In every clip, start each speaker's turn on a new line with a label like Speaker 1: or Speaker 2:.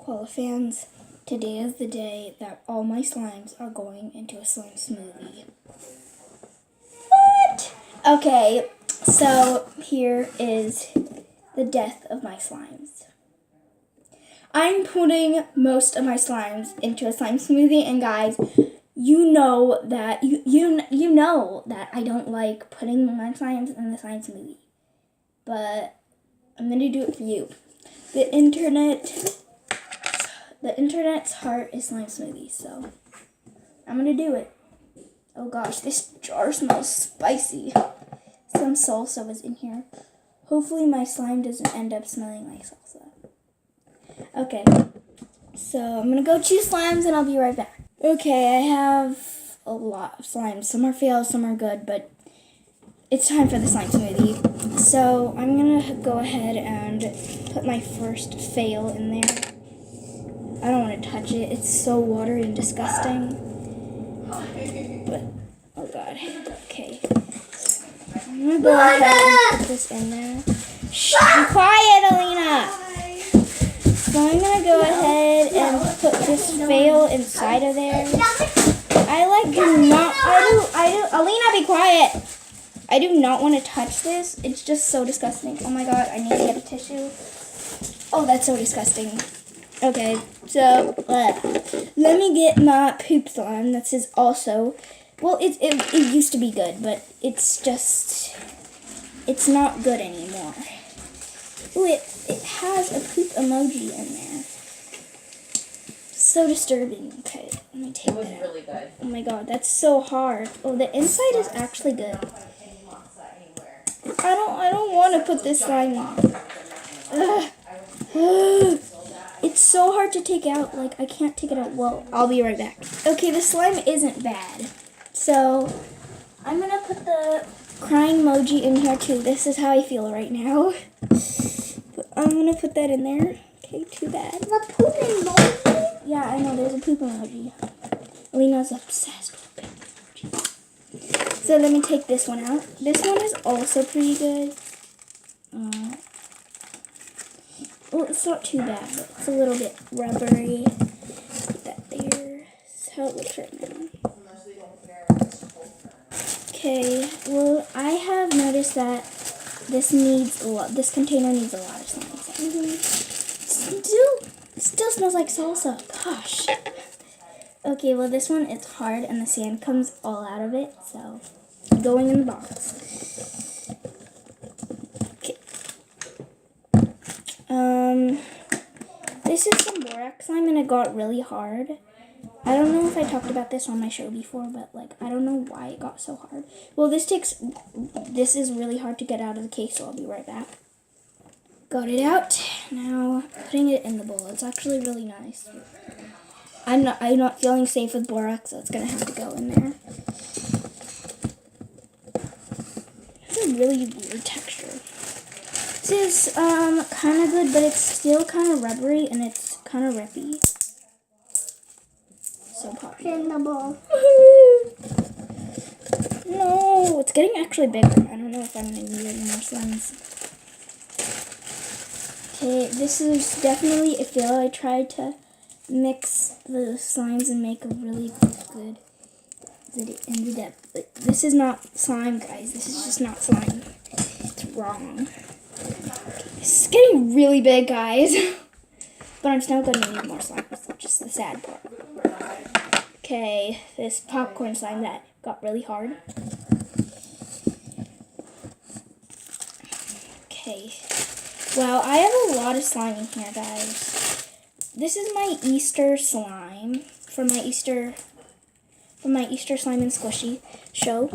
Speaker 1: Koala fans, today is the day that all my slimes are going into a slime smoothie. What? Okay, so here is the death of my slimes. I'm putting most of my slimes into a slime smoothie, and guys, you know that you know that I don't like putting my slimes in the slime smoothie, but I'm gonna do it for you. The internet's heart is slime smoothies, so I'm gonna do it. Oh gosh, this jar smells spicy. Some salsa was in here. Hopefully my slime doesn't end up smelling like salsa. Okay, so I'm gonna go choose slimes and I'll be right back. Okay, I have a lot of slimes. Some are fails, some are good, but it's time for the slime smoothie. So I'm gonna go ahead and put my first fail in there. I don't want to touch it. It's so watery and disgusting. But, oh god. Okay. I'm gonna go ahead and put this in there. Shh, be quiet, Alina! So I'm gonna go ahead and put this fail inside of there. Alina, be quiet! I do not want to touch this. It's just so disgusting. Oh my god, I need to get a tissue. Oh, that's so disgusting. Okay, so let me get my poop slime. This is also, well, it used to be good, but it's not good anymore. Ooh, it has a poop emoji in there. So disturbing. Okay, let me take that. Really good. Oh my god, that's so hard. Oh, the inside is actually good. I don't want to put this slime on. It's so hard to take out. Like, I can't take it out. Well, I'll be right back. Okay, the slime isn't bad. So, I'm going to put the crying emoji in here too. This is how I feel right now. But I'm going to put that in there. Okay, too bad.
Speaker 2: The poop emoji?
Speaker 1: Yeah, I know. There's a poop emoji. Alina's obsessed with poop emojis. So let me take this one out. This one is also pretty good. Well, it's not too bad, but it's a little bit rubbery. Put that there. That's how it looks right now. Okay, well, I have noticed that this container needs a lot of slime. It still smells like salsa. Gosh. Okay, well, this one is hard and the sand comes all out of it, so going in the box. Okay. This is some borax slime and it got really hard. I don't know if I talked about this on my show before, but like, I don't know why it got so hard. Well, this is really hard to get out of the case, so I'll be right back. Got it out. Now, putting it in the bowl. It's actually really nice. I'm not feeling safe with borax, so it's gonna have to go in there. It's a really weird texture. This is kind of good, but it's still kind of rubbery and it's kind of rippy. So popular.
Speaker 2: In the bowl.
Speaker 1: No, it's getting actually bigger. I don't know if I'm gonna need any more slimes. Okay, this is definitely a fail. I tried to mix the slimes and make a really good that it ended up. But this is not slime, guys. This is just not slime. It's wrong. Okay, this is getting really big, guys. But I'm still going to need more slime. That's just the sad part. Okay, this popcorn slime that got really hard. Okay. Wow, I have a lot of slime in here, guys. This is my Easter slime from my Easter slime and squishy show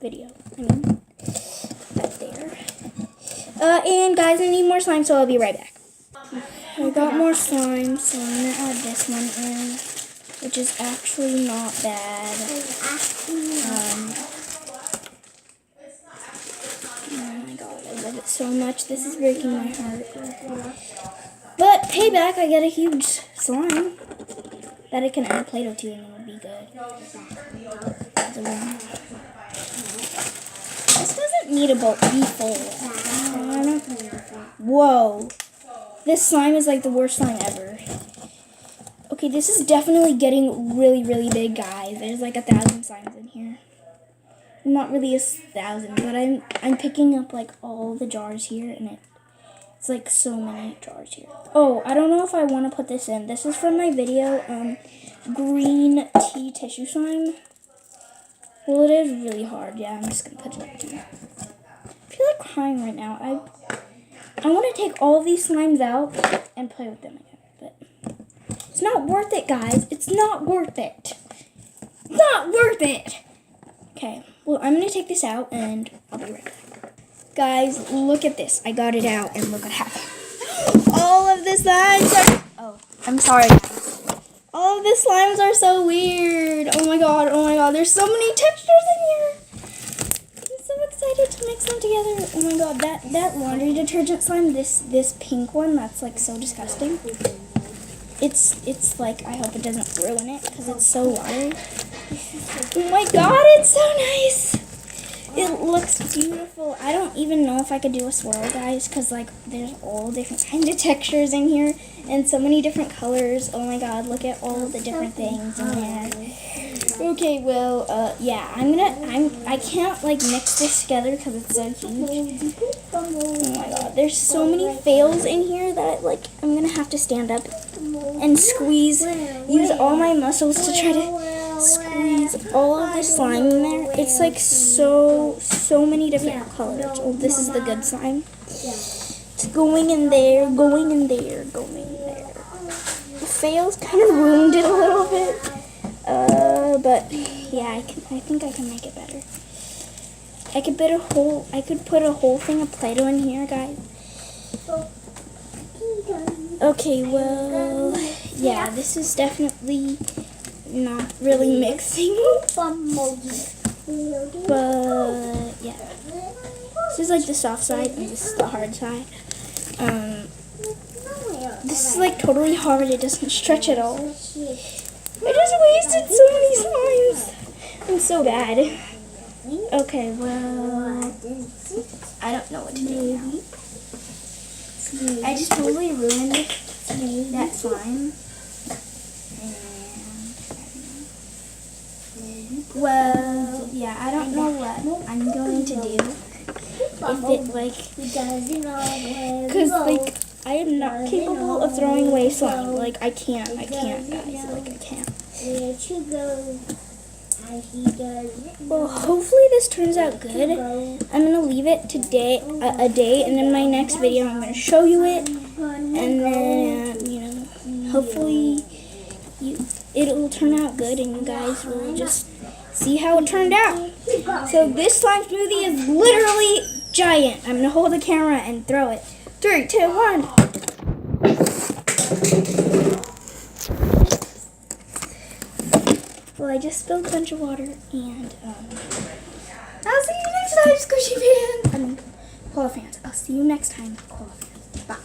Speaker 1: video. I mean, right there. And guys, I need more slime, so I'll be right back. I got more slime, so I'm gonna add this one in, which is actually not bad. Oh my god, I love it so much. This is breaking my heart. But payback, I get a huge slime that I can add Play-Doh to and it would be good. This doesn't need a be full. Whoa. This slime is like the worst slime ever. Okay, this is definitely getting really, really big, guys. There's like 1,000 slimes in here. Not really 1,000, but I'm picking up like all the jars here, and it's like so many jars here. Oh, I don't know if I want to put this in. This is from my video, green tea tissue slime. Well, it is really hard. Yeah, I'm just gonna put it in. I feel like crying right now. I want to take all of these slimes out and play with them again, but it's not worth it, guys. It's not worth it. Not worth it. Okay, well, I'm going to take this out, and I'll be right back. Guys, look at this. I got it out, and look what happened. All of the slimes are... Oh, I'm sorry, guys. All of the slimes are so weird. Oh, my God. Oh, my God. There's so many textures in here. I'm so excited to mix them together. Oh, my God. That laundry detergent slime, this pink one, that's, like, so disgusting. It's like, I hope it doesn't ruin it, because it's so watery. Oh my God, it's so nice. It looks beautiful. I don't even know if I could do a swirl, guys, because like there's all different kinds of textures in here and so many different colors. Oh my God, look at all the different things in there. Okay, well, yeah, I can't like mix this together because it's so huge. Oh my God, there's so many fails in here that like I'm gonna have to stand up and squeeze, use all my muscles to try to squeeze all of the slime in there. It's like so many different colors. Oh, this is the good slime. It's going in there, going in there, going in there. The fails kind of ruined it a little bit. But yeah, I think I can make it better. I could put a whole thing of Play-Doh in here, guys. Okay, well, yeah, this is definitely not really mixing. But yeah, this is like the soft side and this is the hard side. This is like totally hard. It doesn't stretch at all. I just wasted so many slimes. I'm so bad. Okay, well, I don't know what to do now. I just totally ruined that slime. Well, yeah, I don't know what I'm going to do. If it like, because like I am not capable of throwing away slime. Like I can't, guys. Like I can't. Well, hopefully this turns out good. I'm gonna leave it today, a day, and in my next video I'm gonna show you it, and then you know, hopefully it'll turn out good, and you guys will just see how it turned out. So this slime smoothie is literally giant. I'm gonna hold the camera and throw it. 3, 2, 1. Well, I just spilled a bunch of water, and I'll see you next time, Squishy fans. Koala fans. I'll see you next time, Koala fans. Bye.